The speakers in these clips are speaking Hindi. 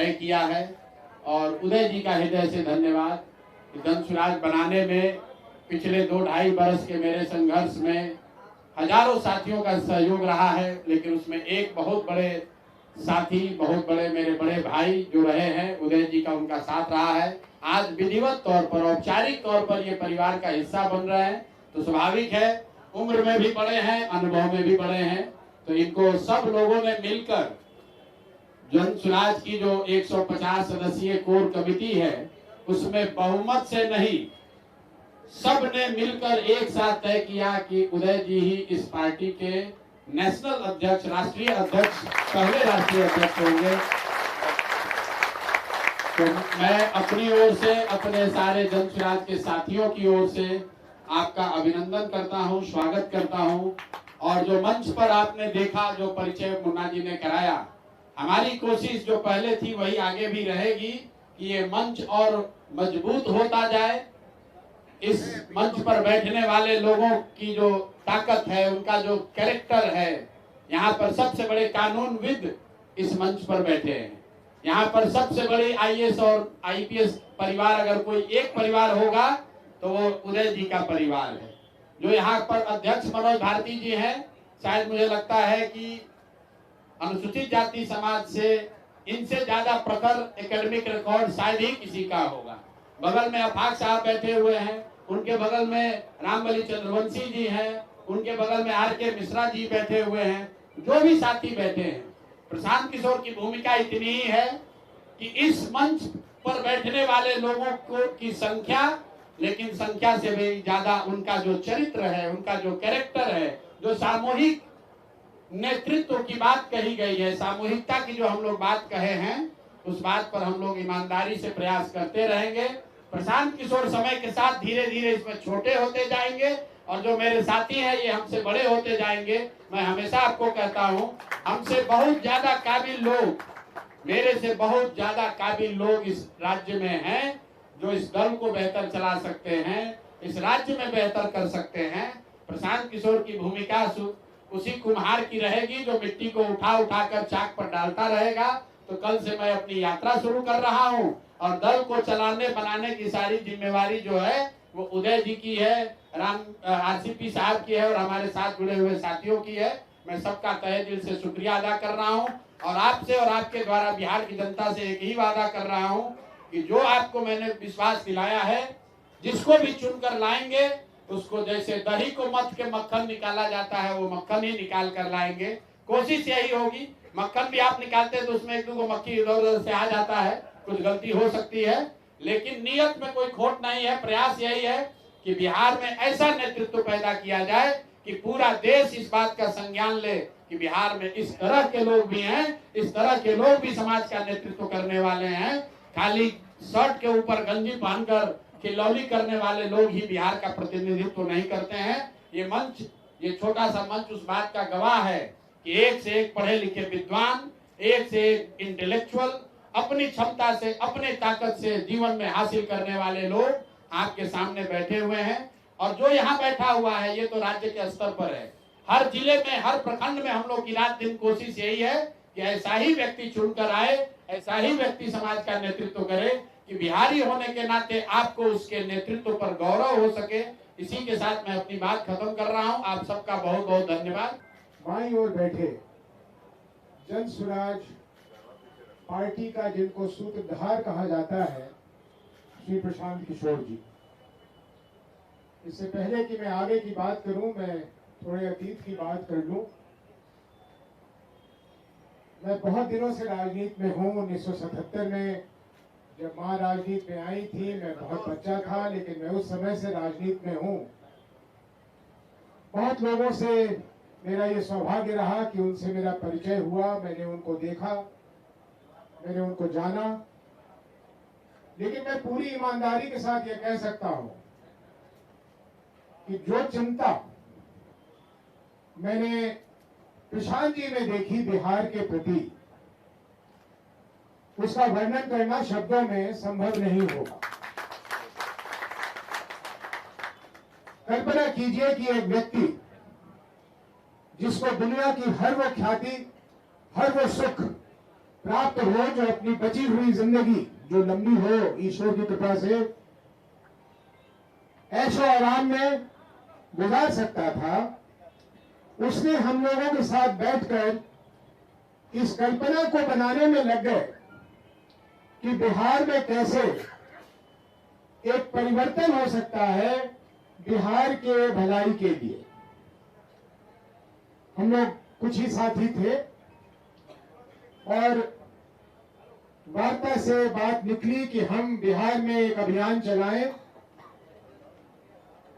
तय किया है। और उदय जी का हृदय से धन्यवाद। जन सुराज बनाने में पिछले 2-2.5 बरस के मेरे संघर्ष में हजारों साथियों का सहयोग रहा है, लेकिन उसमें एक बहुत बड़े साथी, बहुत बड़े मेरे बड़े भाई जो रहे हैं, उदय जी का उनका साथ रहा है। आज विधिवत तौर पर, औपचारिक तौर पर ये परिवार का हिस्सा बन रहे हैं, तो स्वाभाविक है, उम्र में भी बड़े हैं, अनुभव में भी बड़े हैं, तो इनको सब लोगों ने मिलकर जन सुराज की जो 150 सदस्यीय कोर कमेटी है, उसमें बहुमत से नहीं, सब ने मिलकर एक साथ तय किया कि उदय जी ही इस पार्टी के नेशनल अध्यक्ष, राष्ट्रीय अध्यक्ष, पहले राष्ट्रीय अध्यक्ष होंगे। तो मैं अपनी ओर से, अपने सारे जन सुराज के साथियों की ओर से आपका अभिनंदन करता हूं, स्वागत करता हूं। और जो मंच पर आपने देखा, जो परिचय मुन्ना जी ने कराया, हमारी कोशिश जो पहले थी वही आगे भी रहेगी कि ये मंच और मजबूत होता जाए। इस मंच पर बैठने वाले लोगों की जो ताकत है, उनका जो कैरेक्टर है, यहाँ पर सबसे बड़े कानूनविद इस मंच पर बैठे हैं। यहाँ पर सबसे बड़ी आईएएस और आईपीएस परिवार अगर कोई एक परिवार होगा तो वो उदय जी का परिवार है। जो यहाँ पर अध्यक्ष मनोज भारती जी हैं, शायद मुझे लगता है कि अनुसूचित जाति समाज से इनसे ज्यादा प्रखर एकेडमिक रिकॉर्ड शायद ही किसी का होगा। बगल में अफाक साहब बैठे हुए हैं, उनके बगल में रामबली चंद्रवंशी जी हैं, उनके बगल में आर के मिश्रा जी बैठे हुए हैं, जो भी साथी बैठे हैं। प्रशांत किशोर की भूमिका इतनी ही है कि इस मंच पर बैठने वाले लोगों को की संख्या, लेकिन संख्या से भी ज्यादा उनका जो चरित्र है, उनका जो कैरेक्टर है, जो सामूहिक नेतृत्व की बात कही गई है, सामूहिकता की जो हम लोग बात कहे हैं, उस बात पर हम लोग ईमानदारी से प्रयास करते रहेंगे। प्रशांत किशोर समय के साथ धीरे धीरे इसमें छोटे होते जाएंगे और जो मेरे साथी हैं ये हमसे बड़े होते जाएंगे। मैं हमेशा आपको कहता हूं, हमसे बहुत ज्यादा काबिल लोग, मेरे से बहुत ज्यादा काबिल लोग इस राज्य में हैं, जो इस दल को बेहतर चला सकते हैं, इस राज्य में बेहतर कर सकते हैं। प्रशांत किशोर की भूमिका उसी कुम्हार की रहेगी जो मिट्टी को उठा उठा कर चाक पर डालता रहेगा। तो कल से मैं अपनी यात्रा शुरू कर रहा हूं और दल को चलाने बनाने की सारी जिम्मेवारी जो है वो उदय जी की है, राम आरसीपी साहब की है और हमारे साथ जुड़े हुए साथियों की है। मैं सबका तहे दिल से शुक्रिया अदा कर रहा हूं और आपसे और आपके द्वारा बिहार की जनता से एक ही वादा कर रहा हूं कि जो आपको मैंने विश्वास दिलाया है, जिसको भी चुनकर लाएंगे उसको जैसे दही को मथ के मक्खन निकाला जाता है, वो मक्खन ही निकाल कर लाएंगे। कोशिश यही होगी, मक्खन भी आप निकालते हैं तो उसमें एक दो मक्खी इधर उधर से आ जाता है, कुछ गलती हो सकती है, लेकिन नियत में कोई खोट नहीं है। प्रयास यही है कि बिहार में ऐसा नेतृत्व पैदा किया जाए कि पूरा देश इस बात का संज्ञान ले कि बिहार में इस तरह के लोग भी हैं, इस तरह के लोग भी समाज का नेतृत्व करने वाले हैं। खाली शर्ट के ऊपर गंजी पहनकर खिलौली करने वाले लोग ही बिहार का प्रतिनिधित्व नहीं करते हैं। ये मंच, ये छोटा सा मंच उस बात का गवाह है कि एक से एक पढ़े लिखे विद्वान, एक से एक इंटेलेक्चुअल, अपनी क्षमता से, अपने ताकत से जीवन में हासिल करने वाले लोग आपके सामने बैठे हुए हैं। और जो यहाँ बैठा हुआ है ये तो राज्य के स्तर पर है, हर जिले में, हर प्रखंड में हम लोग की रात दिन कोशिश यही है कि ऐसा ही व्यक्ति चुनकर आए, ऐसा ही व्यक्ति समाज का नेतृत्व करे कि बिहारी होने के नाते आपको उसके नेतृत्व पर गौरव हो सके। इसी के साथ मैं अपनी बात खत्म कर रहा हूं। आप सबका बहुत बहुत धन्यवाद। बाईं ओर बैठे जन सुराज पार्टी का जिनको सूत्रधार कहा जाता है, श्री प्रशांत किशोर जी। इससे पहले कि मैं आगे की बात करूं, मैं थोड़े अतीत की बात कर लूं। मैं बहुत दिनों से राजनीति में हूं। 1977 में जब मां राजनीति में आई थी, मैं बहुत बच्चा था, लेकिन मैं उस समय से राजनीति में हूं। बहुत लोगों से मेरा ये सौभाग्य रहा कि उनसे मेरा परिचय हुआ, मैंने उनको देखा, मैंने उनको जाना। लेकिन मैं पूरी ईमानदारी के साथ ये कह सकता हूं कि जो चिंता मैंने प्रशांत जी में देखी बिहार के प्रति, उसका वर्णन करना शब्दों में संभव नहीं होगा। कल्पना कीजिए कि एक व्यक्ति जिसको दुनिया की हर वो ख्याति, हर वो सुख प्राप्त हो, जो अपनी बची हुई जिंदगी जो लंबी हो ईश्वर की कृपा से ऐशो आराम में गुजार सकता था, उसने हम लोगों के साथ बैठकर इस कल्पना को बनाने में लग गए कि बिहार में कैसे एक परिवर्तन हो सकता है बिहार के भलाई के लिए। हम लोग कुछ ही साथी थे और वार्ता से बात निकली कि हम बिहार में एक अभियान चलाएं।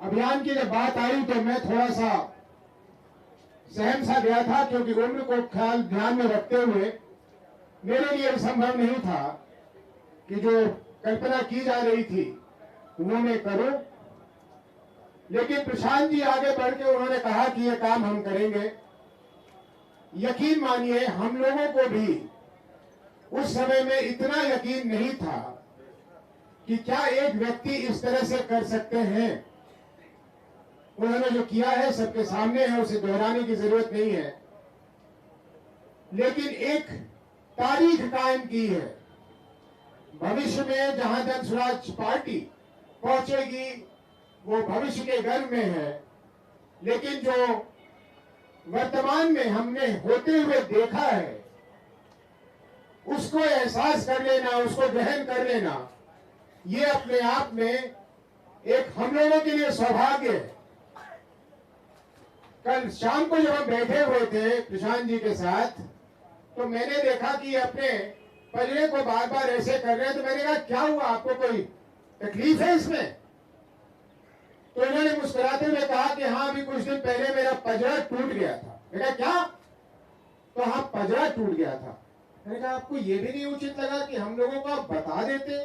अभियान की जब बात आई तो मैं थोड़ा सा सहम सा गया था, क्योंकि उम्र को ख्याल ध्यान में रखते हुए मेरे लिए संभव नहीं था कि जो कल्पना की जा रही थी वो मैं करूं। लेकिन प्रशांत जी आगे बढ़ के उन्होंने कहा कि ये काम हम करेंगे। यकीन मानिए, हम लोगों को भी उस समय में इतना यकीन नहीं था कि क्या एक व्यक्ति इस तरह से कर सकते हैं। उन्होंने जो किया है सबके सामने है, उसे दोहराने की जरूरत नहीं है, लेकिन एक तारीख कायम की है। भविष्य में जहां जन स्वराज पार्टी पहुंचेगी वो भविष्य के गर्भ में है, लेकिन जो वर्तमान में हमने होते हुए देखा है उसको एहसास कर लेना, उसको ग्रहण कर लेना, ये अपने आप में एक हम लोगों के लिए सौभाग्य है। कल शाम को जब हम बैठे हुए थे प्रशांत जी के साथ, तो मैंने देखा कि अपने पल्ले को बार बार ऐसे कर रहे हैं। तो मैंने कहा क्या हुआ, आपको कोई तकलीफ है इसमें? तो इन्होंने मुस्कुराते हुए कहा कि हाँ, अभी कुछ दिन पहले मेरा पजरा टूट गया था। मैंने कहा क्या? तो हाँ, पजरा टूट गया था। मैंने कहा आपको ये भी नहीं उचित लगा कि हम लोगों को आप बता देते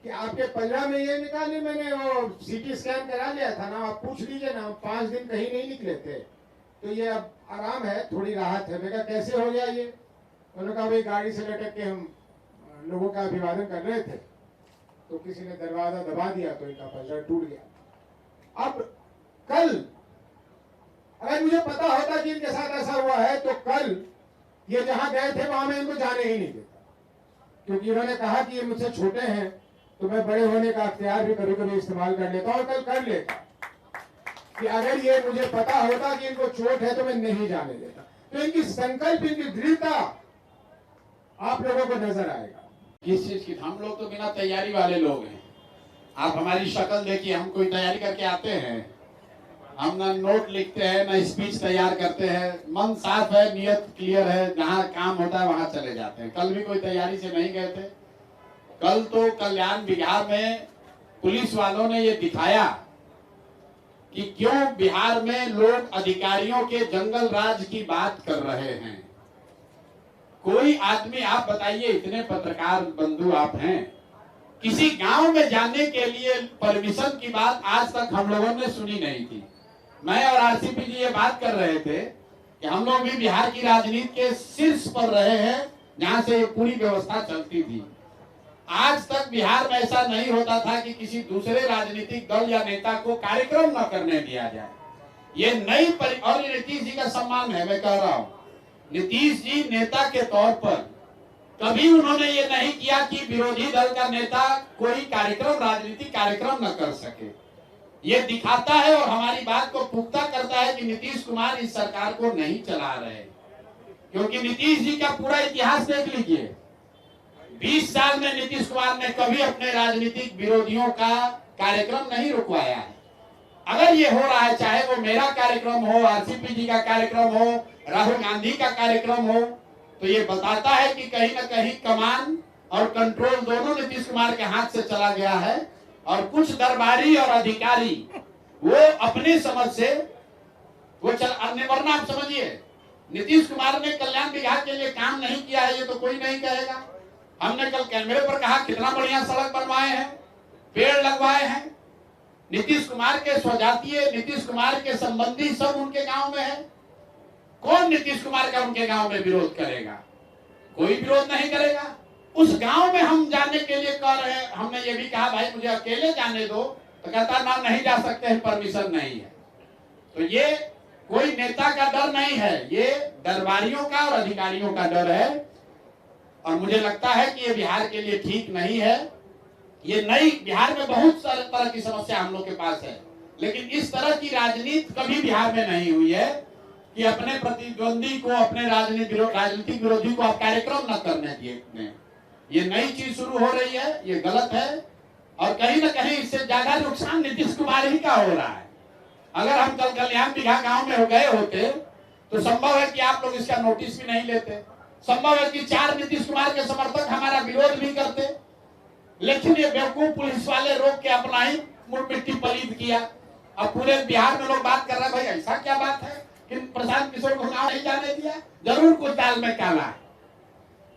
कि आपके पजरा में ये निकाले? मैंने वो सीटी स्कैन करा लिया था ना, आप पूछ लीजिए ना, 5 दिन कहीं नहीं निकले थे, तो ये अब आराम है, थोड़ी राहत है। मैं कहा कैसे हो गया ये? उन्होंने कहा भाई गाड़ी से लटक के हम लोगों का अभिवादन कर रहे थे तो किसी ने दरवाजा दबा दिया तो इनका पजरा टूट गया। अब कल अगर मुझे पता होता कि इनके साथ ऐसा हुआ है तो कल ये जहां गए थे वहां मैं इनको जाने ही नहीं देता, क्योंकि इन्होंने कहा कि ये मुझसे छोटे हैं तो मैं बड़े होने का अख्तियार भी कभी कभी इस्तेमाल कर लेता हूं, और कल कर लेता कि अगर ये मुझे पता होता कि इनको चोट है तो मैं नहीं जाने देता। तो इनकी संकल्प, इनकी दृढ़ता आप लोगों को नजर आएगा। किस चीज की? हम लोग तो बिना तैयारी वाले लोग हैं। आप हमारी शक्ल देखिए, हम कोई तैयारी करके आते हैं? हम ना नोट लिखते हैं, ना स्पीच तैयार करते हैं। मन साफ है, नियत क्लियर है, जहाँ काम होता है वहां चले जाते हैं। कल भी कोई तैयारी से नहीं गए थे। कल तो कल्याण बिहार में पुलिस वालों ने ये दिखाया कि क्यों बिहार में लोग अधिकारियों के जंगल राज की बात कर रहे हैं। कोई आदमी, आप बताइए, इतने पत्रकार बंधु आप हैं, किसी गांव में जाने के लिए परमिशन की बात आज तक हम लोगों ने सुनी नहीं थी। मैं और आरसीपी जी ये बात कर रहे थे कि हम लोग भी बिहार की राजनीति के शीर्ष पर रहे हैं जहां से ये पूरी व्यवस्था चलती थी। आज तक बिहार में ऐसा नहीं होता था कि किसी दूसरे राजनीतिक दल या नेता को कार्यक्रम न करने दिया जाए। ये नई और नीतीश जी का सम्मान है। मैं कह रहा हूँ, नीतीश जी नेता के तौर पर कभी उन्होंने ये नहीं किया कि विरोधी दल का नेता कोई कार्यक्रम, राजनीतिक कार्यक्रम न कर सके। ये दिखाता है और हमारी बात को पुख्ता करता है कि नीतीश कुमार इस सरकार को नहीं चला रहे। क्योंकि नीतीश जी का पूरा इतिहास देख लीजिए, 20 साल में नीतीश कुमार ने कभी अपने राजनीतिक विरोधियों का कार्यक्रम नहीं रुकवाया है। अगर ये हो रहा है, चाहे वो मेरा कार्यक्रम हो, आरसीपी जी का कार्यक्रम हो, राहुल गांधी का कार्यक्रम हो, तो ये बताता है कि कहीं ना कहीं कमान और कंट्रोल दोनों नीतीश कुमार के हाथ से चला गया है। और कुछ दरबारी और अधिकारी वो अपनी समझ से वो वरना आप समझिए, नीतीश कुमार ने कल्याण विभाग के लिए काम नहीं किया है ये तो कोई नहीं कहेगा। हमने कल कैमरे पर कहा कितना बढ़िया सड़क बनवाए हैं, पेड़ लगवाए हैं। नीतीश कुमार के स्वजातीय, नीतीश कुमार के संबंधी सब उनके गांव में है। कौन नीतीश कुमार का उनके गांव में विरोध करेगा? कोई विरोध नहीं करेगा। उस गांव में हम जाने के लिए कह रहे हैं। हमने ये भी कहा भाई मुझे अकेले जाने दो, तो कहता ना नहीं जा सकते हैं, परमिशन नहीं है। तो ये कोई नेता का डर नहीं है, ये दरबारियों का और अधिकारियों का डर है। और मुझे लगता है कि ये बिहार के लिए ठीक नहीं है। ये नई बिहार में बहुत सारे तरह की समस्या हम लोग के पास है, लेकिन इस तरह की राजनीति कभी बिहार में नहीं हुई है कि अपने प्रतिद्वंदी को, अपने राजनीतिक विरोधी को आप कार्यक्रम न करने दिए। ये नई चीज शुरू हो रही है, ये गलत है और कहीं ना कहीं इससे ज्यादा नुकसान नीतीश कुमार ही का हो रहा है। अगर हम कल कल्याण बिघा गांव में हो गए होते तो संभव है कि आप लोग इसका नोटिस भी नहीं लेते। संभव है कि 4 नीतीश कुमार के समर्थक हमारा विरोध भी करते, लेकिन ये बेवकूफ पुलिस वाले रोक के अपना ही मिट्टी पलीद किया। अब पूरे बिहार में लोग बात कर रहे हैं, भाई ऐसा क्या बात है कि प्रशांत किशोर को गाँव नहीं जाने दिया, जरूर कुछ दाल में काला है।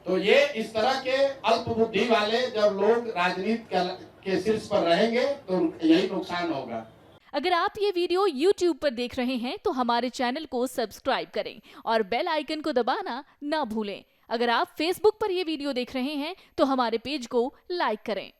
तो ये इस तरह के अल्प बुद्धि वाले जब लोग राजनीति के शीर्ष पर रहेंगे तो यही नुकसान होगा। अगर आप ये वीडियो YouTube पर देख रहे हैं तो हमारे चैनल को सब्सक्राइब करें और बेल आइकन को दबाना ना भूलें। अगर आप Facebook पर ये वीडियो देख रहे हैं तो हमारे पेज को लाइक करें।